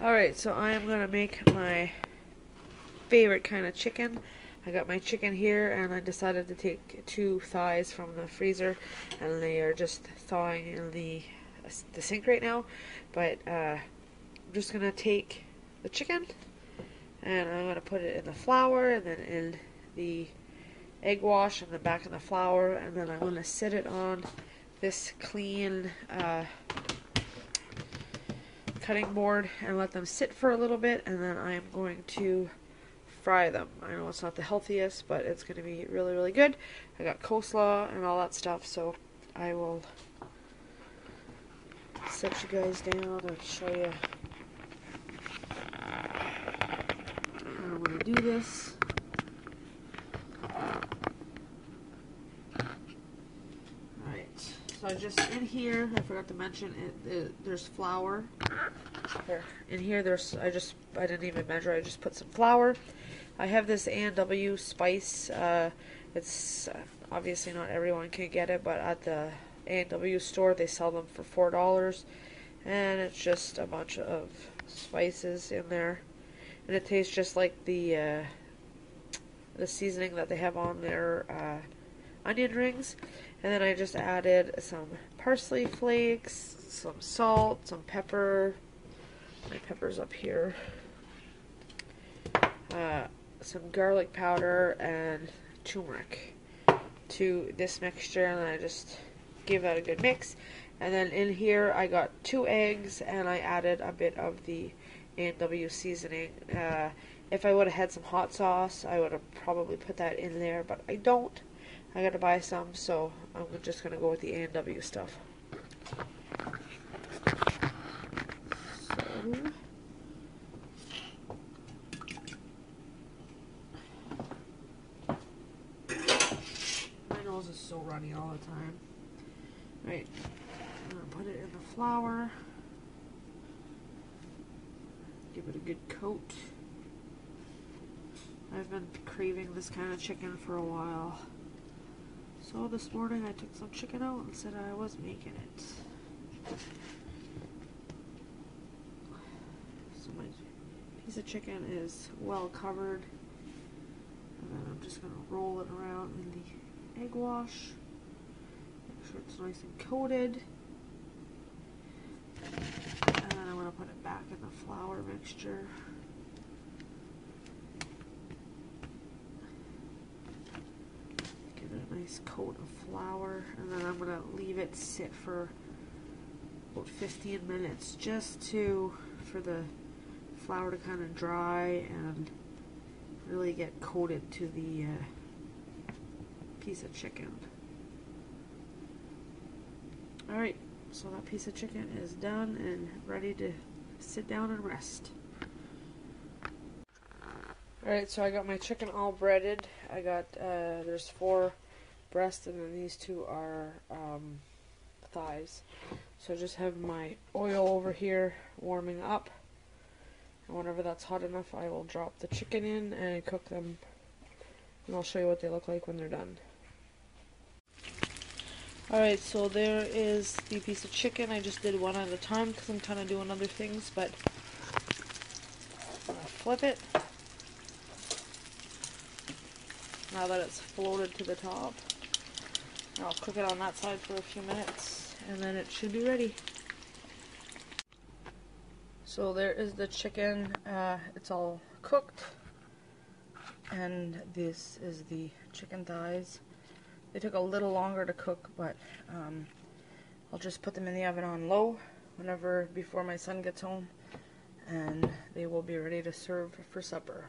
Alright, so I am going to make my favorite kind of chicken. I got my chicken here and I decided to take 2 thighs from the freezer and they are just thawing in the sink right now. But I'm just going to take the chicken and I'm going to put it in the flour and then in the egg wash and then back in the flour, and then I'm going to set it on this clean cutting board and let them sit for a little bit, and then I am going to fry them. I know it's not the healthiest, but it's going to be really, really good. I got coleslaw and all that stuff, so I will set you guys down and show you how I'm going to do this. Alright, so I just, in here, I forgot to mention, there's flour. Here. In here, I didn't even measure, I just put some flour. I have this A&W spice. It's obviously not everyone can get it, but at the A&W store they sell them for $4, and it's just a bunch of spices in there, and it tastes just like the seasoning that they have on their onion rings. And then I just added some parsley flakes, some salt, some pepper. My pepper's up here. Some garlic powder and turmeric to this mixture, and then I just give that a good mix. And then in here I got 2 eggs and I added a bit of the A&W seasoning. If I would have had some hot sauce, I would have probably put that in there, but I don't. I gotta buy some, so I'm just gonna go with the A&W stuff. So, my nose is so runny all the time. Right, I'm gonna put it in the flour. Give it a good coat. I've been craving this kind of chicken for a while. So this morning I took some chicken out and said I was making it. So my piece of chicken is well covered. And then I'm just going to roll it around in the egg wash. Make sure it's nice and coated. And then I'm going to put it back in the flour mixture. Nice coat of flour, and then I'm going to leave it sit for about 15 minutes just for the flour to kind of dry and really get coated to the piece of chicken. Alright, so that piece of chicken is done and ready to sit down and rest. Alright, so I got my chicken all breaded. I got, there's 4 breast, and then these 2 are thighs. So I just have my oil over here warming up, and whenever that's hot enough I will drop the chicken in and cook them, and I'll show you what they look like when they're done. Alright, so there is the piece of chicken. I just did one at a time because I'm kind of doing other things, but I'm going to flip it now that it's floated to the top. I'll cook it on that side for a few minutes, and then it should be ready. So there is the chicken. It's all cooked, and this is the chicken thighs. They took a little longer to cook, but I'll just put them in the oven on low before my son gets home, and they will be ready to serve for supper.